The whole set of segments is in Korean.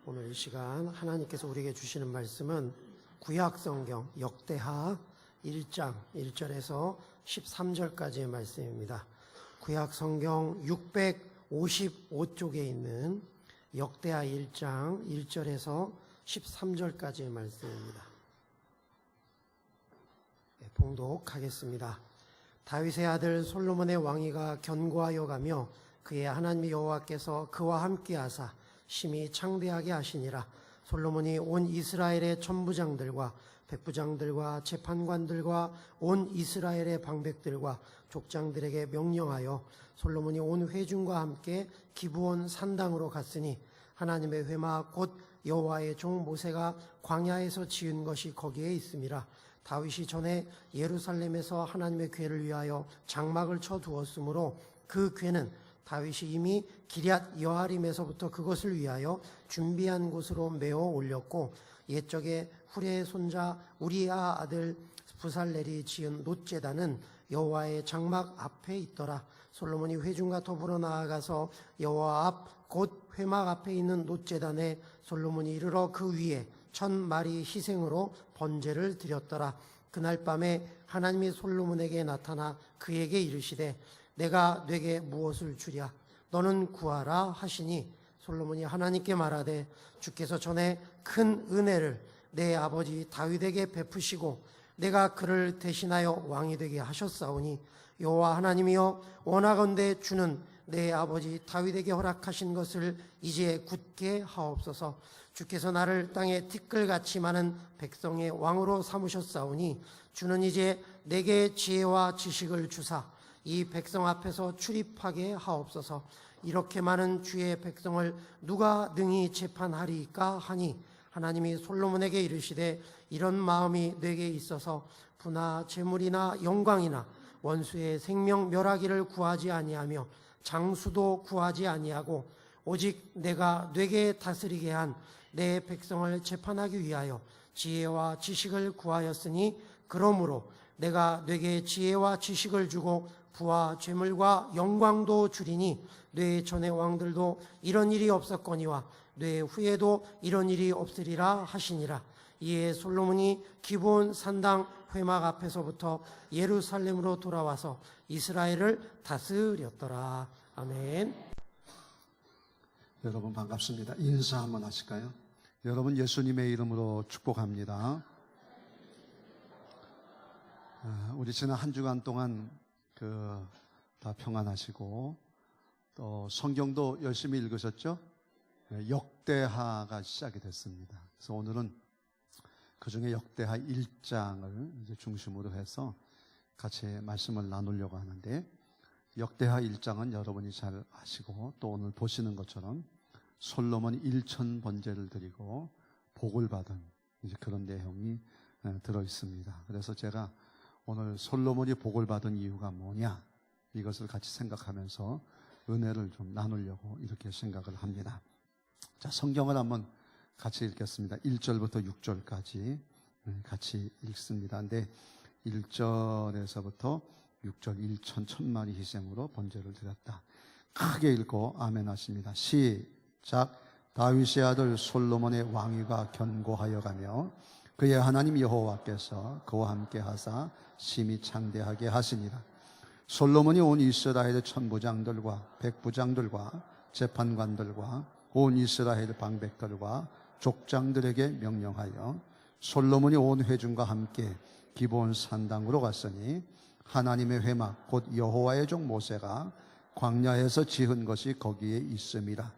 오늘 이 시간 하나님께서 우리에게 주시는 말씀은 구약성경 역대하 1장 1절에서 13절까지의 말씀입니다. 구약성경 655쪽에 있는 역대하 1장 1절에서 13절까지의 말씀입니다. 봉독하겠습니다. 다윗의 아들 솔로몬의 왕위가 견고하여 가며 그의 하나님 여호와께서 그와 함께 하사 심히 창대하게 하시니라. 솔로몬이 온 이스라엘의 천부장들과 백부장들과 재판관들과 온 이스라엘의 방백들과 족장들에게 명령하여 솔로몬이 온 회중과 함께 기브온 산당으로 갔으니 하나님의 회막 곧 여호와의 종 모세가 광야에서 지은 것이 거기에 있음이라. 다윗이 전에 예루살렘에서 하나님의 궤를 위하여 장막을 쳐 두었으므로 그 궤는 다윗이 이미 기럇 여아림에서부터 그것을 위하여 준비한 곳으로 메어 올렸고, 옛적에 후레의 손자 우리아 아들 부살렐이 지은 놋제단은 여호와의 장막 앞에 있더라. 솔로몬이 회중과 더불어 나아가서 여호와 앞 곧 회막 앞에 있는 놋제단에 솔로몬이 이르러 그 위에 1000마리 희생으로 번제를 드렸더라. 그날 밤에 하나님이 솔로몬에게 나타나 그에게 이르시되 내가 네게 무엇을 주랴? 너는 구하라 하시니 솔로몬이 하나님께 말하되 주께서 전에 큰 은혜를 내 아버지 다윗에게 베푸시고 내가 그를 대신하여 왕이 되게 하셨사오니 여호와 하나님이여 원하건대 주는 내 아버지 다윗에게 허락하신 것을 이제 굳게 하옵소서. 주께서 나를 땅에 티끌같이 많은 백성의 왕으로 삼으셨사오니 주는 이제 내게 지혜와 지식을 주사 이 백성 앞에서 출입하게 하옵소서. 이렇게 많은 주의 백성을 누가 능히 재판하리까 하니 하나님이 솔로몬에게 이르시되 이런 마음이 네게 있어서 부나 재물이나 영광이나 원수의 생명 멸하기를 구하지 아니하며 장수도 구하지 아니하고 오직 내가 네게 다스리게 한 내 백성을 재판하기 위하여 지혜와 지식을 구하였으니 그러므로 내가 네게 지혜와 지식을 주고 부와 재물과 영광도 주리니 네 전의 왕들도 이런 일이 없었거니와 네 후에도 이런 일이 없으리라 하시니라. 이에 솔로몬이 기브온 산당 회막 앞에서부터 예루살렘으로 돌아와서 이스라엘을 다스렸더라. 아멘. 여러분 반갑습니다. 인사 한번 하실까요? 여러분 예수님의 이름으로 축복합니다. 우리 지난 한 주간 동안 다 평안하시고 또 성경도 열심히 읽으셨죠? 역대하가 시작이 됐습니다. 그래서 오늘은 그중에 역대하 1장을 이제 중심으로 해서 같이 말씀을 나누려고 하는데, 역대하 1장은 여러분이 잘 아시고 또 오늘 보시는 것처럼 솔로몬이 1000번제를 드리고 복을 받은 이제 그런 내용이 들어 있습니다. 그래서 제가 오늘 솔로몬이 복을 받은 이유가 뭐냐, 이것을 같이 생각하면서 은혜를 좀 나누려고 이렇게 생각을 합니다. 자, 성경을 한번 같이 읽겠습니다. 1절부터 6절까지 같이 읽습니다. 근데 1절에서부터 6절 1000마리 희생으로 번제를 드렸다. 크게 읽고 아멘 하십니다. 시작. 다윗의 아들 솔로몬의 왕위가 견고하여 가며 그의 하나님 여호와께서 그와 함께 하사 심히 창대하게 하시니라. 솔로몬이 온 이스라엘의 천부장들과 백부장들과 재판관들과 온 이스라엘 방백들과 족장들에게 명령하여 솔로몬이 온 회중과 함께 기브온 산당으로 갔으니 하나님의 회막 곧 여호와의 종 모세가 광야에서 지은 것이 거기에 있음이라.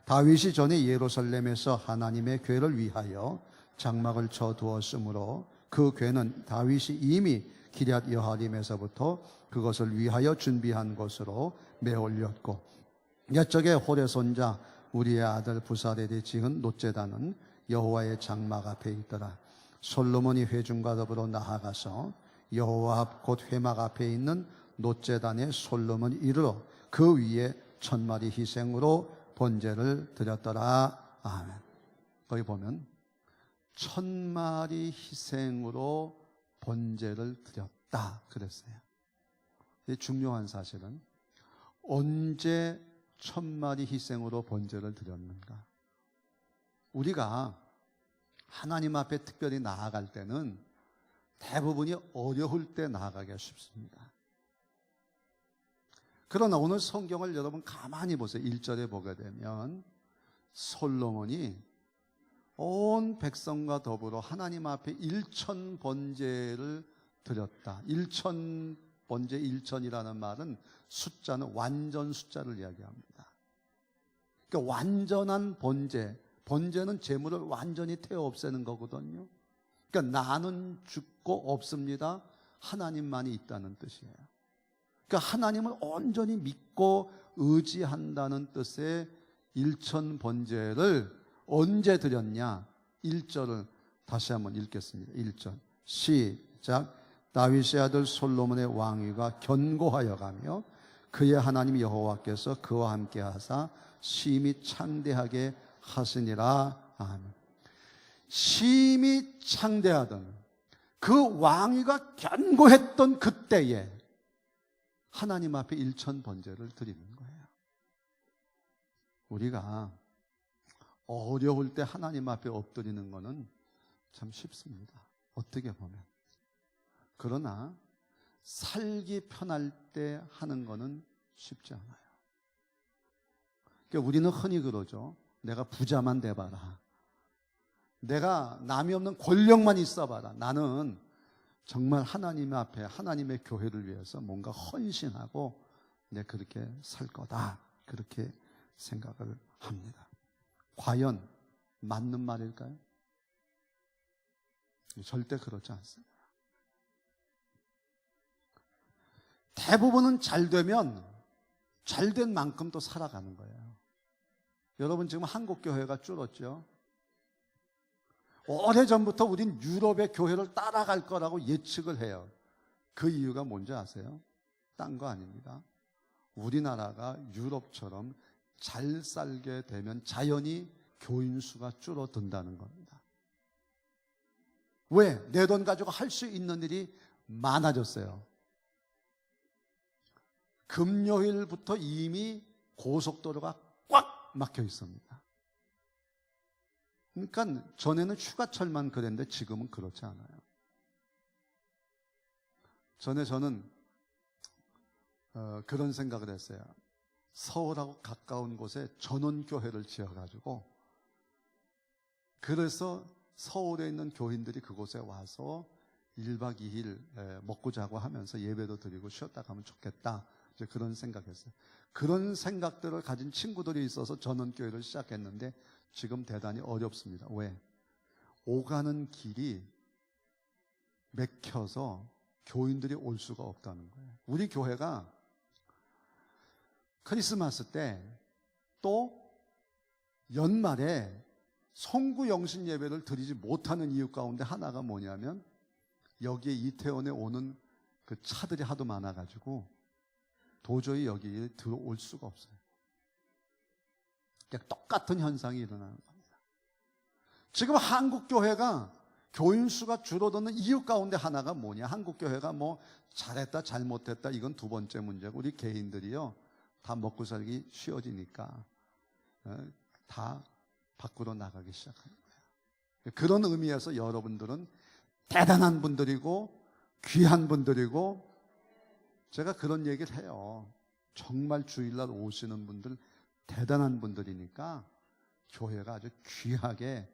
다윗이 전에 예루살렘에서 하나님의 궤를 위하여 장막을 쳐 두었으므로 그 궤는 다윗이 이미 기럇 여아림에서부터 그것을 위하여 준비한 것으로 메어 올렸고, 옛적에 홀의 손자 우리의 아들 부살렐이 지은 놋제단은 여호와의 장막 앞에 있더라. 솔로몬이 회중과 더불어 나아가서 여호와 앞 곧 회막 앞에 있는 놋제단에 솔로몬이 이르러 그 위에 1000마리 희생으로 번제를 드렸더라. 아멘. 거기 보면 1000마리 희생으로 번제를 드렸다 그랬어요. 이 중요한 사실은 언제 1000마리 희생으로 번제를 드렸는가? 우리가 하나님 앞에 특별히 나아갈 때는 대부분이 어려울 때 나아가기가 쉽습니다. 그러나 오늘 성경을 여러분 가만히 보세요. 1절에 보게 되면 솔로몬이 온 백성과 더불어 하나님 앞에 1천 번제를 드렸다. 1천 번제, 1천이라는 말은 숫자는 완전 숫자를 이야기합니다. 그러니까 완전한 번제, 번제는 재물을 완전히 태워 없애는 거거든요. 그러니까 나는 죽고 없습니다. 하나님만이 있다는 뜻이에요. 그러니까 하나님을 온전히 믿고 의지한다는 뜻의 1천 번제를 언제 드렸냐? 1절을 다시 한번 읽겠습니다. 1절 시작. 다윗의 아들 솔로몬의 왕위가 견고하여 가며 그의 하나님 여호와께서 그와 함께 하사 심히 창대하게 하시니라. 아멘. 심히 창대하던 그 왕위가 견고했던 그때에 하나님 앞에 1천 번제를 드리는 거예요. 우리가 어려울 때 하나님 앞에 엎드리는 것은 참 쉽습니다. 어떻게 보면. 그러나 살기 편할 때 하는 것은 쉽지 않아요. 그러니까 우리는 흔히 그러죠. 내가 부자만 돼봐라. 내가 남이 없는 권력만 있어봐라. 나는 정말 하나님 앞에 하나님의 교회를 위해서 뭔가 헌신하고 내 그렇게 살 거다. 그렇게 생각을 합니다. 과연 맞는 말일까요? 절대 그렇지 않습니다. 대부분은 잘 되면 잘 된 만큼 또 살아가는 거예요. 여러분 지금 한국 교회가 줄었죠. 오래전부터 우린 유럽의 교회를 따라갈 거라고 예측을 해요. 그 이유가 뭔지 아세요? 딴 거 아닙니다. 우리나라가 유럽처럼 잘 살게 되면 자연히 교인 수가 줄어든다는 겁니다. 왜? 내 돈 가지고 할 수 있는 일이 많아졌어요. 금요일부터 이미 고속도로가 꽉 막혀 있습니다. 그러니까 전에는 휴가철만 그랬는데 지금은 그렇지 않아요. 전에 저는 그런 생각을 했어요. 서울하고 가까운 곳에 전원교회를 지어가지고 그래서 서울에 있는 교인들이 그곳에 와서 1박 2일 먹고 자고 하면서 예배도 드리고 쉬었다 가면 좋겠다. 이제 그런 생각했어요. 그런 생각들을 가진 친구들이 있어서 전원교회를 시작했는데 지금 대단히 어렵습니다. 왜? 오가는 길이 막혀서 교인들이 올 수가 없다는 거예요. 우리 교회가 크리스마스 때 또 연말에 성구 영신 예배를 드리지 못하는 이유 가운데 하나가 뭐냐면 여기에 이태원에 오는 그 차들이 하도 많아가지고 도저히 여기에 들어올 수가 없어요. 그러니까 똑같은 현상이 일어나는 겁니다. 지금 한국교회가 교인 수가 줄어드는 이유 가운데 하나가 뭐냐? 한국교회가 뭐 잘했다 잘못했다 이건 두 번째 문제고 우리 개인들이요 다 먹고 살기 쉬워지니까 다 밖으로 나가기 시작하는 거예요. 그런 의미에서 여러분들은 대단한 분들이고 귀한 분들이고 제가 그런 얘기를 해요. 정말 주일날 오시는 분들 대단한 분들이니까 교회가 아주 귀하게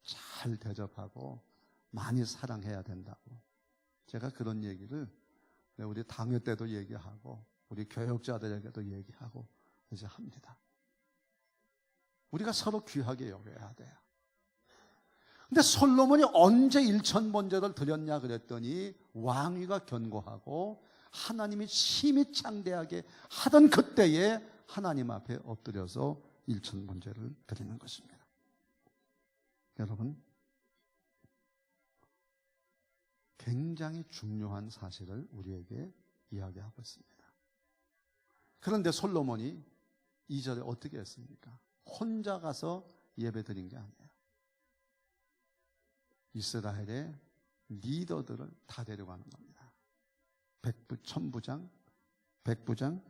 잘 대접하고 많이 사랑해야 된다고. 제가 그런 얘기를 우리 당회 때도 얘기하고 우리 교역자들에게도 얘기하고 이제 합니다. 우리가 서로 귀하게 여겨야 돼요. 근데 솔로몬이 언제 1천 번제를 드렸냐 그랬더니 왕위가 견고하고 하나님이 심히 창대하게 하던 그때에 하나님 앞에 엎드려서 1천 번제를 드리는 것입니다. 여러분, 굉장히 중요한 사실을 우리에게 이야기하고 있습니다. 그런데 솔로몬이 2절에 어떻게 했습니까? 혼자 가서 예배 드린 게 아니에요. 이스라엘의 리더들을 다 데려가는 겁니다. 천부장, 백부장,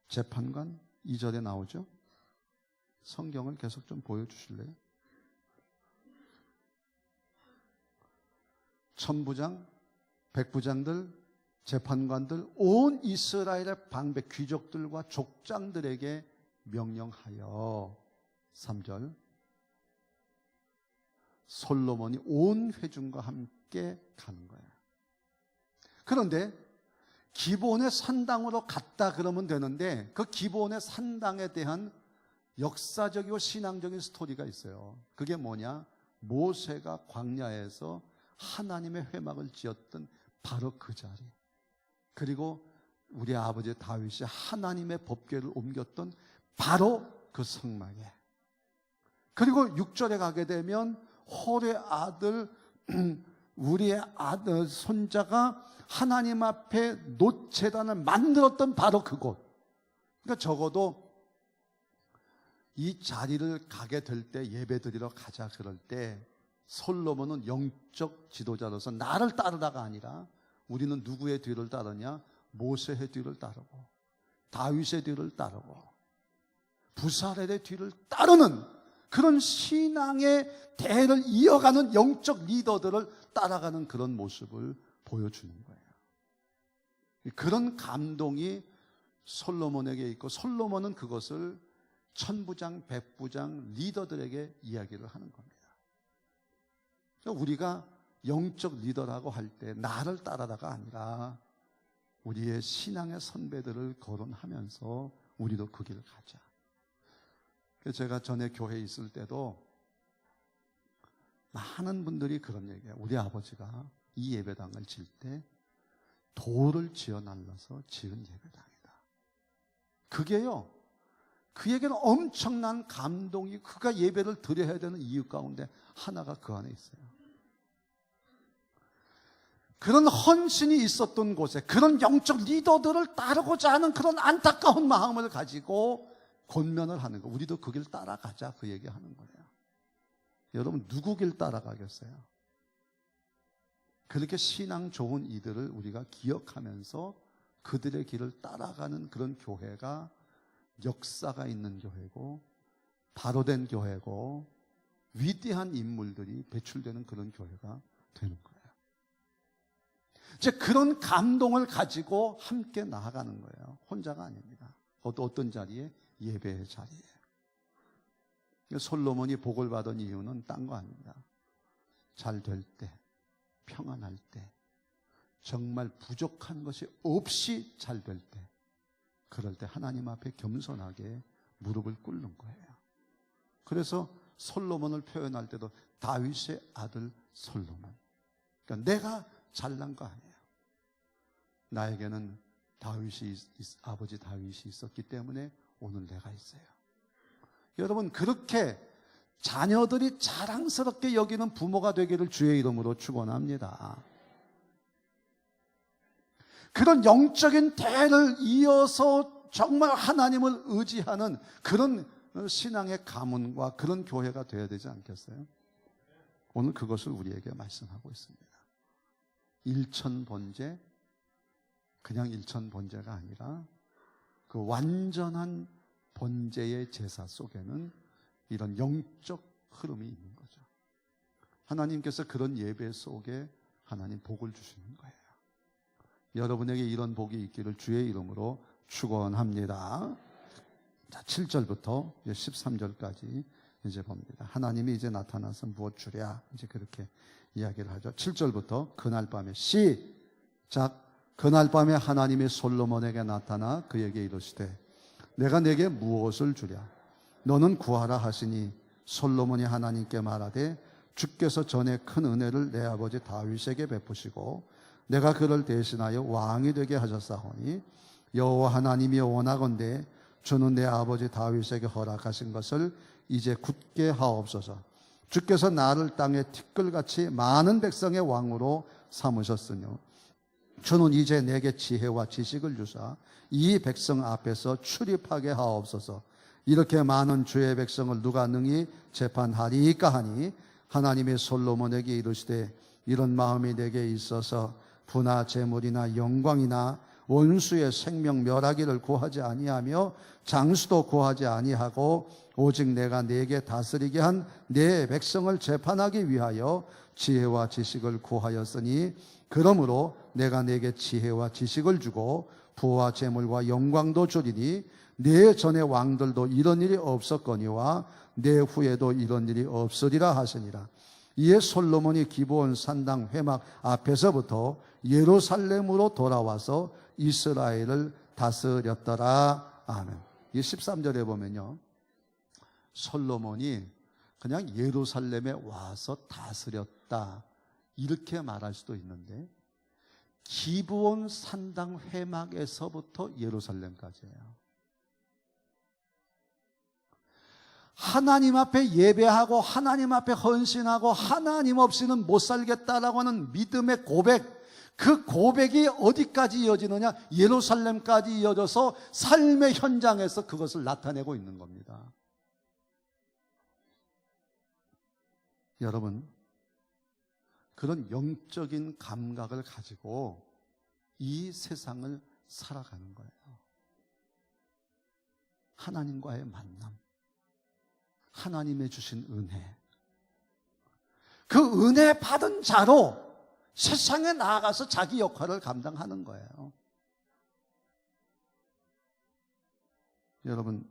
재판관 2절에 나오죠. 성경을 계속 좀 보여주실래요? 천부장, 백부장들, 재판관들, 온 이스라엘의 방백 귀족들과 족장들에게 명령하여 3절 솔로몬이 온 회중과 함께 가는 거예요. 그런데 기브온의 산당으로 갔다 그러면 되는데 그 기브온의 산당에 대한 역사적이고 신앙적인 스토리가 있어요. 그게 뭐냐? 모세가 광야에서 하나님의 회막을 지었던 바로 그 자리, 그리고 우리 아버지 다윗이 하나님의 법궤를 옮겼던 바로 그 성막에, 그리고 6절에 가게 되면 홀의 아들 우리의 아들 손자가 하나님 앞에 놋제단을 만들었던 바로 그곳. 그러니까 적어도 이 자리를 가게 될 때, 예배드리러 가자 그럴 때 솔로몬은 영적 지도자로서 나를 따르다가 아니라 우리는 누구의 뒤를 따르냐? 모세의 뒤를 따르고 다윗의 뒤를 따르고 부사렐의 뒤를 따르는 그런 신앙의 대를 이어가는 영적 리더들을 따라가는 그런 모습을 보여주는 거예요. 그런 감동이 솔로몬에게 있고, 솔로몬은 그것을 천부장, 백부장, 리더들에게 이야기를 하는 겁니다. 우리가 영적 리더라고 할 때 나를 따라다가 아니라 우리의 신앙의 선배들을 거론하면서 우리도 그 길을 가자. 제가 전에 교회에 있을 때도 많은 분들이 그런 얘기해요. 우리 아버지가 이 예배당을 질 때 돌을 지어 날라서 지은 예배당이다. 그게요, 그에게는 엄청난 감동이, 그가 예배를 드려야 되는 이유 가운데 하나가 그 안에 있어요. 그런 헌신이 있었던 곳에 그런 영적 리더들을 따르고자 하는 그런 안타까운 마음을 가지고 권면을 하는 거. 우리도 그 길 따라가자, 그 얘기하는 거예요. 여러분, 누구 길 따라가겠어요? 그렇게 신앙 좋은 이들을 우리가 기억하면서 그들의 길을 따라가는 그런 교회가 역사가 있는 교회고, 바로 된 교회고, 위대한 인물들이 배출되는 그런 교회가 되는 거예요. 이제 그런 감동을 가지고 함께 나아가는 거예요. 혼자가 아닙니다. 어떤 자리에? 예배의 자리에. 솔로몬이 복을 받은 이유는 딴 거 아닙니다. 잘 될 때, 평안할 때, 정말 부족한 것이 없이 잘 될 때, 그럴 때 하나님 앞에 겸손하게 무릎을 꿇는 거예요. 그래서 솔로몬을 표현할 때도 다윗의 아들 솔로몬. 그러니까 내가 잘난 거 아니에요. 나에게는 아버지 다윗이 있었기 때문에 오늘 내가 있어요. 여러분, 그렇게 자녀들이 자랑스럽게 여기는 부모가 되기를 주의 이름으로 축원합니다. 그런 영적인 대를 이어서 정말 하나님을 의지하는 그런 신앙의 가문과 그런 교회가 되어야 되지 않겠어요? 오늘 그것을 우리에게 말씀하고 있습니다. 일천번제, 그냥 일천번제가 아니라 그 완전한 번제의 제사 속에는 이런 영적 흐름이 있는 거죠. 하나님께서 그런 예배 속에 하나님 복을 주시는 거예요. 여러분에게 이런 복이 있기를 주의 이름으로 축원합니다. 자, 7절부터 13절까지 이제 봅니다. 하나님이 이제 나타나서 무엇 주랴, 이제 그렇게 이야기를 하죠. 7절부터 그날 밤에 시작. 그날 밤에 하나님이 솔로몬에게 나타나 그에게 이르시되 내가 내게 무엇을 주랴? 너는 구하라 하시니 솔로몬이 하나님께 말하되 주께서 전에 큰 은혜를 내 아버지 다윗에게 베푸시고 내가 그를 대신하여 왕이 되게 하셨사오니 여호와 하나님이 원하건대 주는 내 아버지 다윗에게 허락하신 것을 이제 굳게 하옵소서. 주께서 나를 땅에 티끌같이 많은 백성의 왕으로 삼으셨으며 주는 이제 내게 지혜와 지식을 주사 이 백성 앞에서 출입하게 하옵소서. 이렇게 많은 주의 백성을 누가 능히 재판하리까 하니 하나님의 솔로몬에게 이르시되 이런 마음이 내게 있어서 부나 재물이나 영광이나 원수의 생명 멸하기를 구하지 아니하며 장수도 구하지 아니하고 오직 내가 내게 다스리게 한 내 백성을 재판하기 위하여 지혜와 지식을 구하였으니 그러므로 내가 네게 지혜와 지식을 주고 부와 재물과 영광도 주리니 내 전의 왕들도 이런 일이 없었거니와 내 후에도 이런 일이 없으리라 하시니라. 이에 솔로몬이 기브온 산당 회막 앞에서부터 예루살렘으로 돌아와서 이스라엘을 다스렸더라. 아멘. 이 13절에 보면요, 솔로몬이 그냥 예루살렘에 와서 다스렸다 이렇게 말할 수도 있는데, 기브온 산당 회막에서부터 예루살렘까지예요. 하나님 앞에 예배하고 하나님 앞에 헌신하고 하나님 없이는 못 살겠다라고 하는 믿음의 고백, 그 고백이 어디까지 이어지느냐? 예루살렘까지 이어져서 삶의 현장에서 그것을 나타내고 있는 겁니다. 여러분, 그런 영적인 감각을 가지고 이 세상을 살아가는 거예요. 하나님과의 만남, 하나님의 주신 은혜, 그 은혜 받은 자로 세상에 나아가서 자기 역할을 감당하는 거예요. 여러분,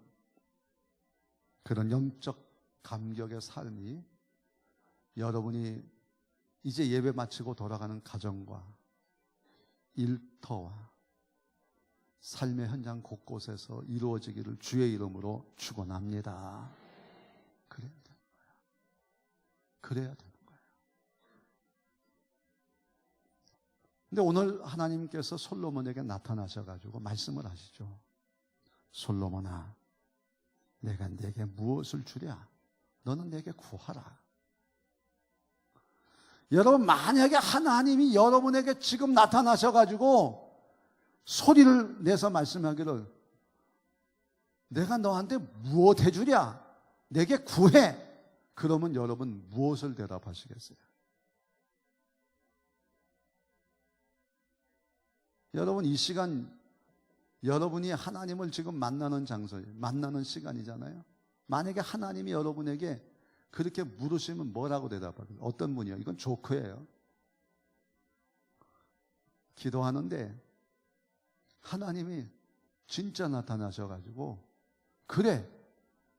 그런 영적 감격의 삶이 여러분이 이제 예배 마치고 돌아가는 가정과 일터와 삶의 현장 곳곳에서 이루어지기를 주의 이름으로 축원합니다. 그래야 되는 거예요. 그래야 되는 거예요. 근데 오늘 하나님께서 솔로몬에게 나타나셔가지고 말씀을 하시죠. 솔로몬아, 내가 네게 무엇을 주랴? 너는 내게 구하라. 여러분, 만약에 하나님이 여러분에게 지금 나타나셔가지고 소리를 내서 말씀하기를 내가 너한테 무엇 해주랴? 내게 구해. 그러면 여러분 무엇을 대답하시겠어요? 여러분, 이 시간 여러분이 하나님을 지금 만나는 장소예요. 만나는 시간이잖아요. 만약에 하나님이 여러분에게 그렇게 물으시면 뭐라고 대답하세요? 어떤 분이요? 이건 조크예요. 기도하는데 하나님이 진짜 나타나셔가지고 그래,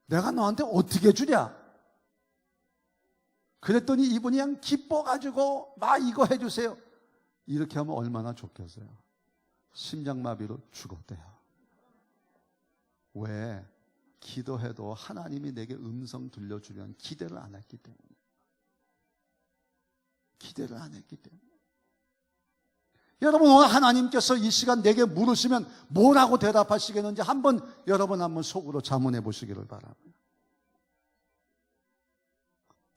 내가 너한테 어떻게 주랴? 그랬더니 이분이 그냥 기뻐가지고 막 이거 해주세요. 이렇게 하면 얼마나 좋겠어요. 심장마비로 죽었대요. 왜? 기도해도 하나님이 내게 음성 들려주면 기대를 안 했기 때문에. 기대를 안 했기 때문에. 여러분, 오늘 하나님께서 이 시간 내게 물으시면 뭐라고 대답하시겠는지 여러분 한번 속으로 자문해 보시기를 바랍니다.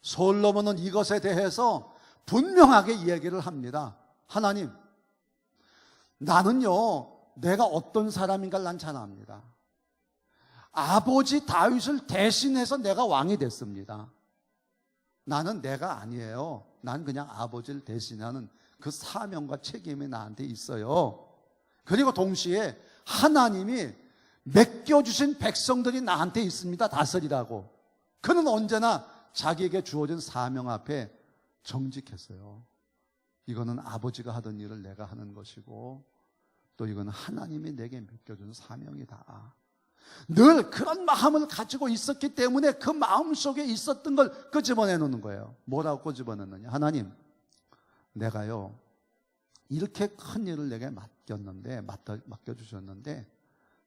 솔로몬은 이것에 대해서 분명하게 이야기를 합니다. 하나님, 나는요, 내가 어떤 사람인가를 난 잘 압니다. 아버지 다윗을 대신해서 내가 왕이 됐습니다. 나는 내가 아니에요. 난 그냥 아버지를 대신하는 그 사명과 책임이 나한테 있어요. 그리고 동시에 하나님이 맡겨주신 백성들이 나한테 있습니다. 다스리라고. 그는 언제나 자기에게 주어진 사명 앞에 정직했어요. 이거는 아버지가 하던 일을 내가 하는 것이고 또 이건 하나님이 내게 맡겨준 사명이다. 늘 그런 마음을 가지고 있었기 때문에 그 마음 속에 있었던 걸 끄집어내놓는 거예요. 뭐라고 끄집어내느냐? 하나님, 내가요 이렇게 큰 일을 내게 맡겨주셨는데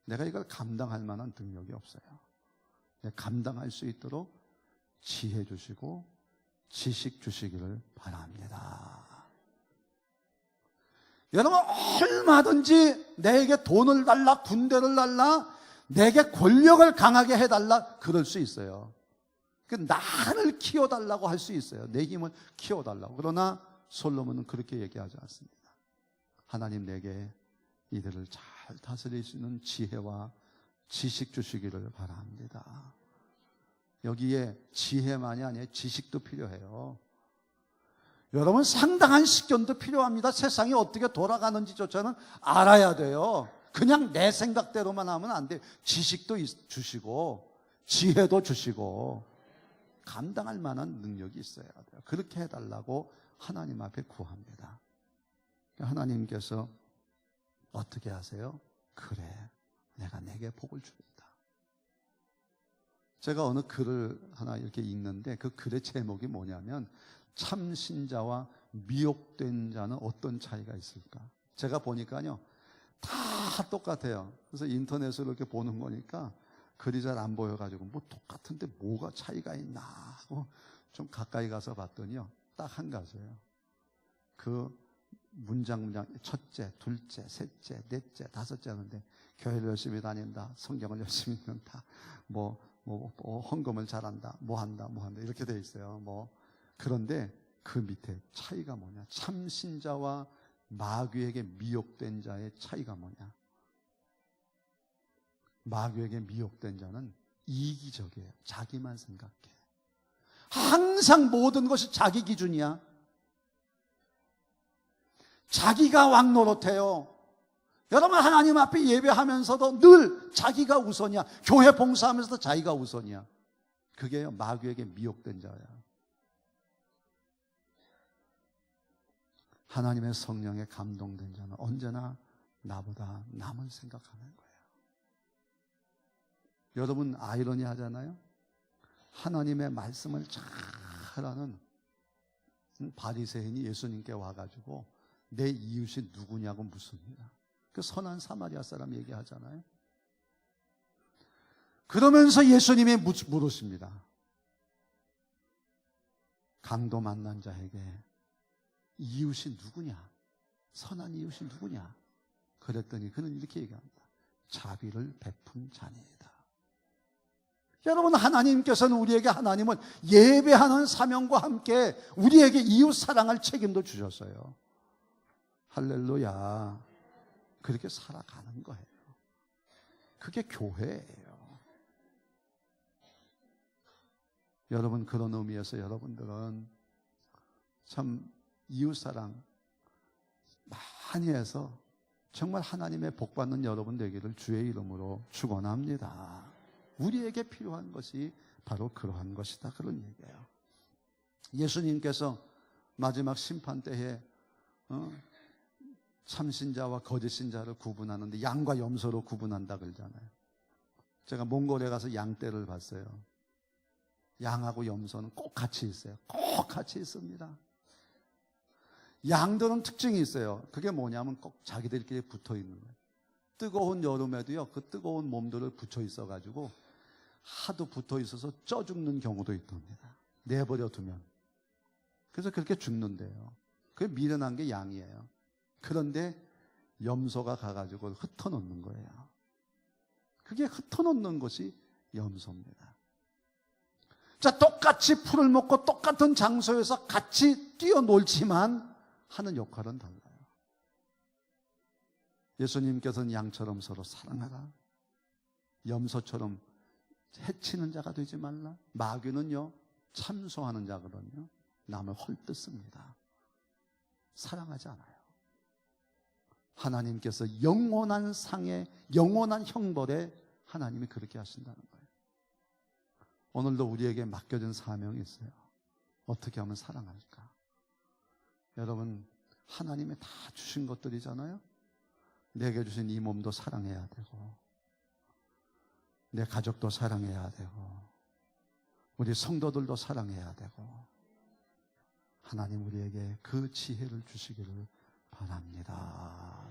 내가 이걸 감당할 만한 능력이 없어요. 감당할 수 있도록 지혜 주시고 지식 주시기를 바랍니다. 여러분, 얼마든지 내게 돈을 달라, 군대를 달라, 내게 권력을 강하게 해달라 그럴 수 있어요. 나를 키워달라고 할 수 있어요. 내 힘을 키워달라고. 그러나 솔로몬은 그렇게 얘기하지 않습니다. 하나님, 내게 이들을 잘 다스릴 수 있는 지혜와 지식 주시기를 바랍니다. 여기에 지혜만이 아니라 지식도 필요해요. 여러분, 상당한 식견도 필요합니다. 세상이 어떻게 돌아가는지조차는 알아야 돼요. 그냥 내 생각대로만 하면 안 돼요. 지식도 주시고 지혜도 주시고 감당할 만한 능력이 있어야 돼요. 그렇게 해달라고 하나님 앞에 구합니다. 하나님께서 어떻게 하세요? 그래, 내가 내게 복을 주겠다. 제가 어느 글을 하나 이렇게 읽는데 그 글의 제목이 뭐냐면 참신자와 미혹된 자는 어떤 차이가 있을까? 제가 보니까요 다 똑같아요. 그래서 인터넷으로 이렇게 보는 거니까 글이 잘 안 보여가지고 뭐 똑같은데 뭐가 차이가 있나 하고 좀 가까이 가서 봤더니요 딱 한 가지예요. 그 문장 첫째, 둘째, 셋째, 넷째, 다섯째 하는데 교회를 열심히 다닌다, 성경을 열심히 읽는다, 뭐 헌금을 잘한다, 뭐 한다 이렇게 돼 있어요. 그런데 그 밑에 차이가 뭐냐? 참신자와 마귀에게 미혹된 자의 차이가 뭐냐? 마귀에게 미혹된 자는 이기적이에요. 자기만 생각해. 항상 모든 것이 자기 기준이야. 자기가 왕노릇해요. 여러분 하나님 앞에 예배하면서도 늘 자기가 우선이야. 교회 봉사하면서도 자기가 우선이야. 그게요 마귀에게 미혹된 자야. 하나님의 성령에 감동된 자는 언제나 나보다 남을 생각하는 거예요. 여러분 아이러니 하잖아요. 하나님의 말씀을 잘하는 바리새인이 예수님께 와가지고 내 이웃이 누구냐고 묻습니다. 그 선한 사마리아 사람 얘기하잖아요. 그러면서 예수님이 물으십니다. 강도 만난 자에게 이웃이 누구냐? 선한 이웃이 누구냐? 그랬더니 그는 이렇게 얘기합니다. 자비를 베푼 자니이다. 여러분 하나님께서는 우리에게 하나님은 예배하는 사명과 함께 우리에게 이웃 사랑할 책임도 주셨어요. 할렐루야. 그렇게 살아가는 거예요. 그게 교회예요. 여러분 그런 의미에서 여러분들은 참 이웃사랑 많이 해서 정말 하나님의 복받는 여러분 되기를 주의 이름으로 축원합니다. 우리에게 필요한 것이 바로 그러한 것이다. 그런 얘기예요. 예수님께서 마지막 심판 때에 참신자와 거짓신자를 구분하는데 양과 염소로 구분한다 그러잖아요. 제가 몽골에 가서 양떼를 봤어요. 양하고 염소는 꼭 같이 있어요. 꼭 같이 있습니다. 양들은 특징이 있어요. 그게 뭐냐면 꼭 자기들끼리 붙어 있는 거예요. 뜨거운 여름에도요, 그 뜨거운 몸들을 붙여 있어가지고 하도 붙어 있어서 쪄 죽는 경우도 있답니다. 내버려 두면. 그래서 그렇게 죽는데요. 그게 미련한 게 양이에요. 그런데 염소가 가가지고 흩어놓는 거예요. 그게 흩어놓는 것이 염소입니다. 자, 똑같이 풀을 먹고 똑같은 장소에서 같이 뛰어놀지만 하는 역할은 달라요. 예수님께서는 양처럼 서로 사랑하라. 염소처럼 해치는 자가 되지 말라. 마귀는요, 참소하는 자거든요. 남을 헐뜯습니다. 사랑하지 않아요. 하나님께서 영원한 상에, 영원한 형벌에 하나님이 그렇게 하신다는 거예요. 오늘도 우리에게 맡겨진 사명이 있어요. 어떻게 하면 사랑할까? 여러분, 하나님이 다 주신 것들이잖아요. 내게 주신 이 몸도 사랑해야 되고, 내 가족도 사랑해야 되고, 우리 성도들도 사랑해야 되고, 하나님 우리에게 그 지혜를 주시기를 바랍니다.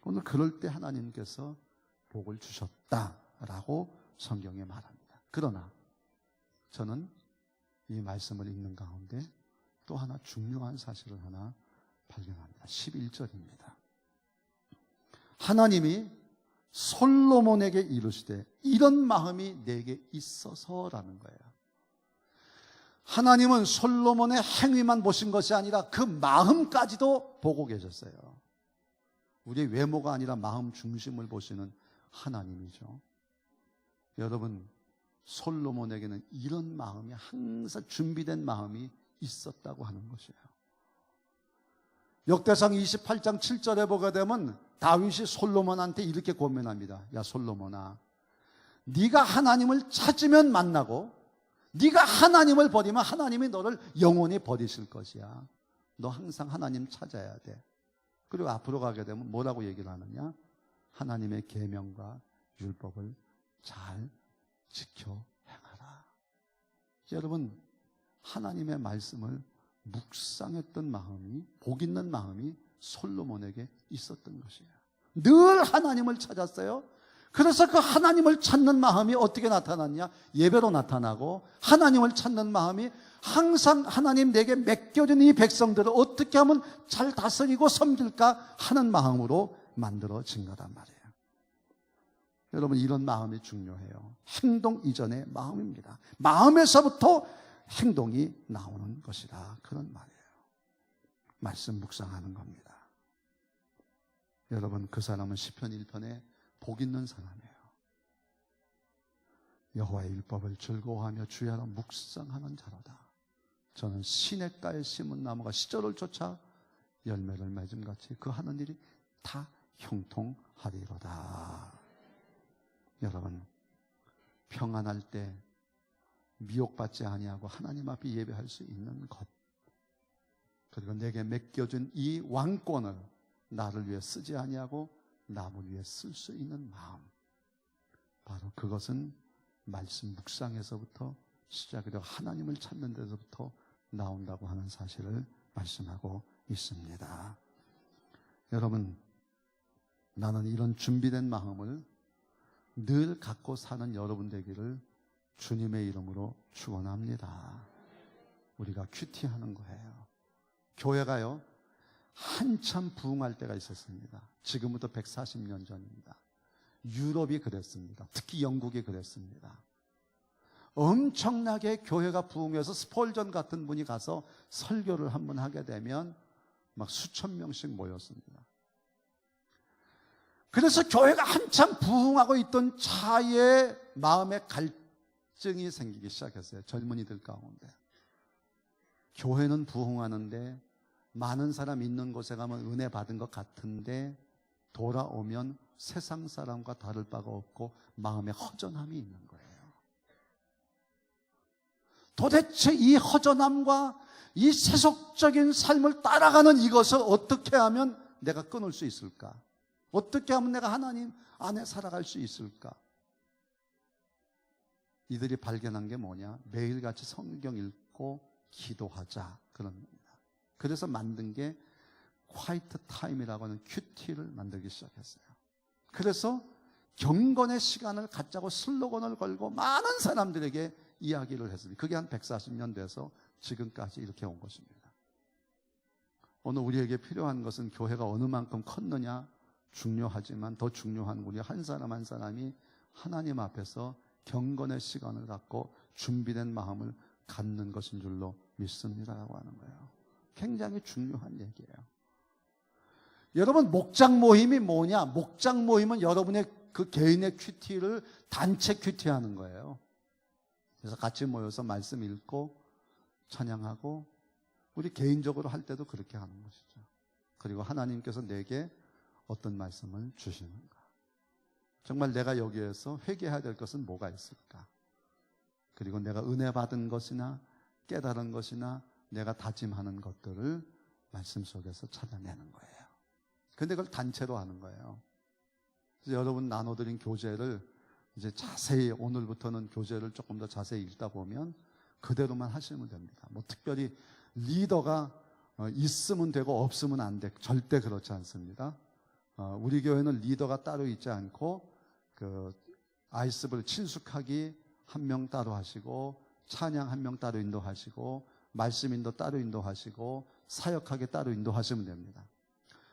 오늘 그럴 때 하나님께서 복을 주셨다라고 성경에 말합니다. 그러나 저는 이 말씀을 읽는 가운데 또 하나 중요한 사실을 하나 발견합니다. 11절입니다. 하나님이 솔로몬에게 이르시되 이런 마음이 내게 있어서라는 거예요. 하나님은 솔로몬의 행위만 보신 것이 아니라 그 마음까지도 보고 계셨어요. 우리의 외모가 아니라 마음 중심을 보시는 하나님이죠. 여러분, 솔로몬에게는 이런 마음이 항상 준비된 마음이 있었다고 하는 것이에요. 역대상 28장 7절에 보게 되면 다윗이 솔로몬한테 이렇게 고면합니다. 야 솔로몬아, 네가 하나님을 찾으면 만나고 네가 하나님을 버리면 하나님이 너를 영원히 버리실 것이야. 너 항상 하나님 찾아야 돼. 그리고 앞으로 가게 되면 뭐라고 얘기를 하느냐? 하나님의 계명과 율법을 잘 지켜 행하라. 여러분, 하나님의 말씀을 묵상했던 마음이, 복 있는 마음이 솔로몬에게 있었던 것이에요. 늘 하나님을 찾았어요. 그래서 그 하나님을 찾는 마음이 어떻게 나타났냐? 예배로 나타나고, 하나님을 찾는 마음이 항상 하나님 내게 맡겨진 이 백성들을 어떻게 하면 잘 다스리고 섬길까 하는 마음으로 만들어진 거란 말이에요. 여러분, 이런 마음이 중요해요. 행동 이전의 마음입니다. 마음에서부터 행동이 나오는 것이다, 그런 말이에요. 말씀 묵상하는 겁니다. 여러분, 그 사람은 시편 1편에 복 있는 사람이에요. 여호와의 율법을 즐거워하며 주의 하나 묵상하는 자로다. 저는 시냇가에 심은 나무가 시절을 쫓아 열매를 맺음같이 그 하는 일이 다 형통하리로다. 여러분, 평안할 때 미혹받지 아니하고 하나님 앞에 예배할 수 있는 것, 그리고 내게 맡겨준 이 왕권을 나를 위해 쓰지 아니하고 남을 위해 쓸 수 있는 마음, 바로 그것은 말씀 묵상에서부터 시작이 되고 하나님을 찾는 데서부터 나온다고 하는 사실을 말씀하고 있습니다. 여러분, 나는 이런 준비된 마음을 늘 갖고 사는 여러분 되기를 주님의 이름으로 축원합니다. 우리가 큐티하는 거예요. 교회가요, 한참 부흥할 때가 있었습니다. 지금부터 140년 전입니다. 유럽이 그랬습니다. 특히 영국이 그랬습니다. 엄청나게 교회가 부흥해서 스폴전 같은 분이 가서 설교를 한번 하게 되면 막 수천 명씩 모였습니다. 그래서 교회가 한참 부흥하고 있던 차에 마음의 갈증이 생기기 시작했어요. 젊은이들 가운데. 교회는 부흥하는데 많은 사람 있는 곳에 가면 은혜 받은 것 같은데 돌아오면 세상 사람과 다를 바가 없고 마음에 허전함이 있는 거예요. 도대체 이 허전함과 이 세속적인 삶을 따라가는 이것을 어떻게 하면 내가 끊을 수 있을까? 어떻게 하면 내가 하나님 안에 살아갈 수 있을까? 이들이 발견한 게 뭐냐? 매일같이 성경 읽고 기도하자, 그런 겁니다. 그래서 만든 게 화이트 타임이라고 하는 큐티를 만들기 시작했어요. 그래서 경건의 시간을 갖자고 슬로건을 걸고 많은 사람들에게 이야기를 했습니다. 그게 한 140년 돼서 지금까지 이렇게 온 것입니다. 오늘 우리에게 필요한 것은 교회가 어느 만큼 컸느냐 중요하지만 더 중요한 우리 한 사람 한 사람이 하나님 앞에서 경건의 시간을 갖고 준비된 마음을 갖는 것인 줄로 믿습니다라고 하는 거예요. 굉장히 중요한 얘기예요. 여러분, 목장 모임이 뭐냐? 목장 모임은 여러분의 그 개인의 큐티를 단체 큐티하는 거예요. 그래서 같이 모여서 말씀 읽고 찬양하고 우리 개인적으로 할 때도 그렇게 하는 것이죠. 그리고 하나님께서 내게 어떤 말씀을 주시는가? 정말 내가 여기에서 회개해야 될 것은 뭐가 있을까? 그리고 내가 은혜 받은 것이나 깨달은 것이나 내가 다짐하는 것들을 말씀 속에서 찾아내는 거예요. 그런데 그걸 단체로 하는 거예요. 그래서 여러분 나눠드린 교재를 이제 자세히 오늘부터는 교재를 조금 더 자세히 읽다 보면 그대로만 하시면 됩니다. 뭐 특별히 리더가 있으면 되고 없으면 안 돼. 절대 그렇지 않습니다. 우리 교회는 리더가 따로 있지 않고 그 아이스볼 친숙하기 한 명 따로 하시고 찬양 한 명 따로 인도하시고 말씀 인도 따로 인도하시고 사역하게 따로 인도하시면 됩니다.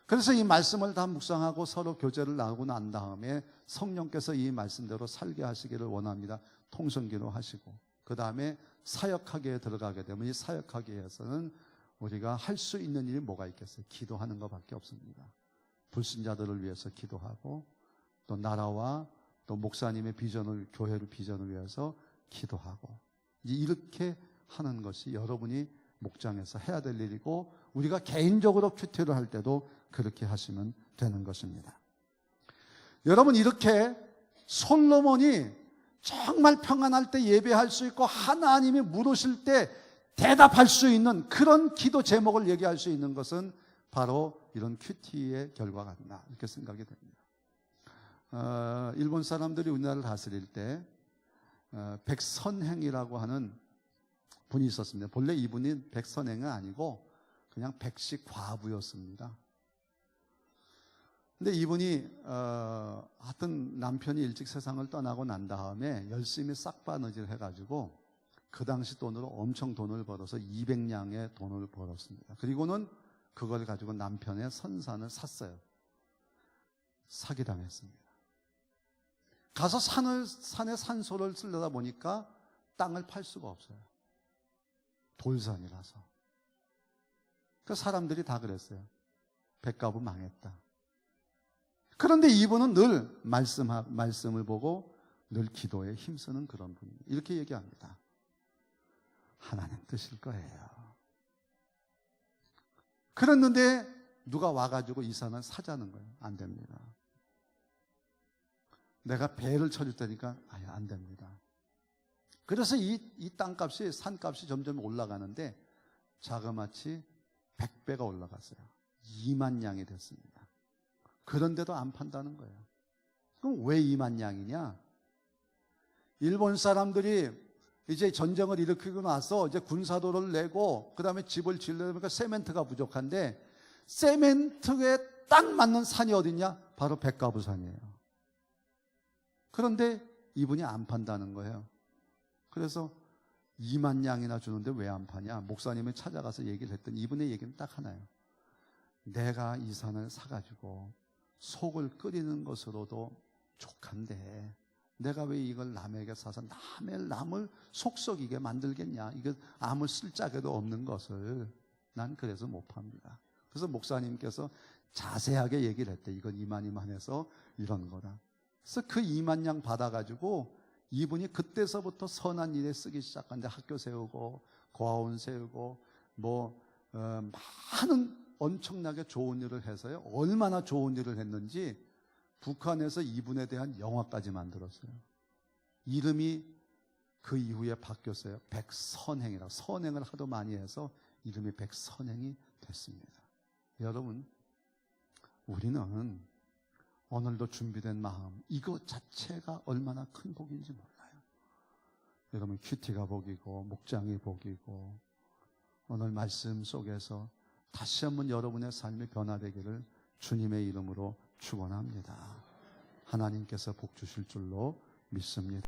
그래서 이 말씀을 다 묵상하고 서로 교제를 나누고 난 다음에 성령께서 이 말씀대로 살게 하시기를 원합니다. 통성기도 하시고 그 다음에 사역하기에 들어가게 되면 이 사역하기에서는 우리가 할 수 있는 일이 뭐가 있겠어요? 기도하는 것밖에 없습니다. 불신자들을 위해서 기도하고 또 나라와 또 목사님의 비전을, 교회의 비전을 위해서 기도하고 이렇게 하는 것이 여러분이 목장에서 해야 될 일이고 우리가 개인적으로 큐티를 할 때도 그렇게 하시면 되는 것입니다. 여러분, 이렇게 솔로몬이 정말 평안할 때 예배할 수 있고 하나님이 물으실 때 대답할 수 있는 그런 기도 제목을 얘기할 수 있는 것은 바로 이런 큐티의 결과가 아니라 이렇게 생각이 됩니다. 일본 사람들이 우리나라를 다스릴 때 백선행이라고 하는 분이 있었습니다. 본래 이분이 백선행은 아니고 그냥 백식 과부였습니다. 근데 이분이 하여튼 남편이 일찍 세상을 떠나고 난 다음에 열심히 싹바느질 해가지고 그 당시 돈으로 엄청 돈을 벌어서 200냥의 돈을 벌었습니다. 그리고는 그걸 가지고 남편의 선산을 샀어요. 사기당했습니다. 가서 산에 산소를 쓰려다 보니까 땅을 팔 수가 없어요. 돌산이라서. 그 사람들이 다 그랬어요. 백가부 망했다. 그런데 이분은 늘 말씀을 보고 늘 기도에 힘쓰는 그런 분입니다. 이렇게 얘기합니다. 하나님 뜻일 거예요. 그랬는데 누가 와가지고 이 산을 사자는 거예요. 안 됩니다. 내가 배를 쳐줄 테니까 아예 안 됩니다. 그래서 이 땅값이 산값이 점점 올라가는데 자그마치 100배가 올라갔어요. 2만 냥이 됐습니다. 그런데도 안 판다는 거예요. 그럼 왜 2만 냥이냐? 일본 사람들이 이제 전쟁을 일으키고 나서 이제 군사도를 내고 그 다음에 집을 지으려니까 세멘트가 부족한데 세멘트에 딱 맞는 산이 어디냐? 바로 백가부산이에요. 그런데 이분이 안 판다는 거예요. 그래서 2만 냥이나 주는데 왜 안 파냐? 목사님이 찾아가서 얘기를 했더니 이분의 얘기는 딱 하나예요. 내가 이 산을 사가지고 속을 끓이는 것으로도 족한데 내가 왜 이걸 남에게 사서 남을 속썩이게 만들겠냐? 이거 아무 쓸짝에도 없는 것을 난 그래서 못 팝니다. 그래서 목사님께서 자세하게 얘기를 했대. 이건 이만해서 이런 거다. 그래서 그 2만 냥 받아가지고 이분이 그때서부터 선한 일에 쓰기 시작한데 학교 세우고 고아원 세우고 많은 엄청나게 좋은 일을 해서요. 얼마나 좋은 일을 했는지 북한에서 이분에 대한 영화까지 만들었어요. 이름이 그 이후에 바뀌었어요. 백선행이라고. 선행을 하도 많이 해서 이름이 백선행이 됐습니다. 여러분, 우리는 오늘도 준비된 마음, 이것 자체가 얼마나 큰 복인지 몰라요. 여러분, 큐티가 복이고 목장이 복이고 오늘 말씀 속에서 다시 한번 여러분의 삶이 변화되기를 주님의 이름으로 축원합니다. 하나님께서 복 주실 줄로 믿습니다.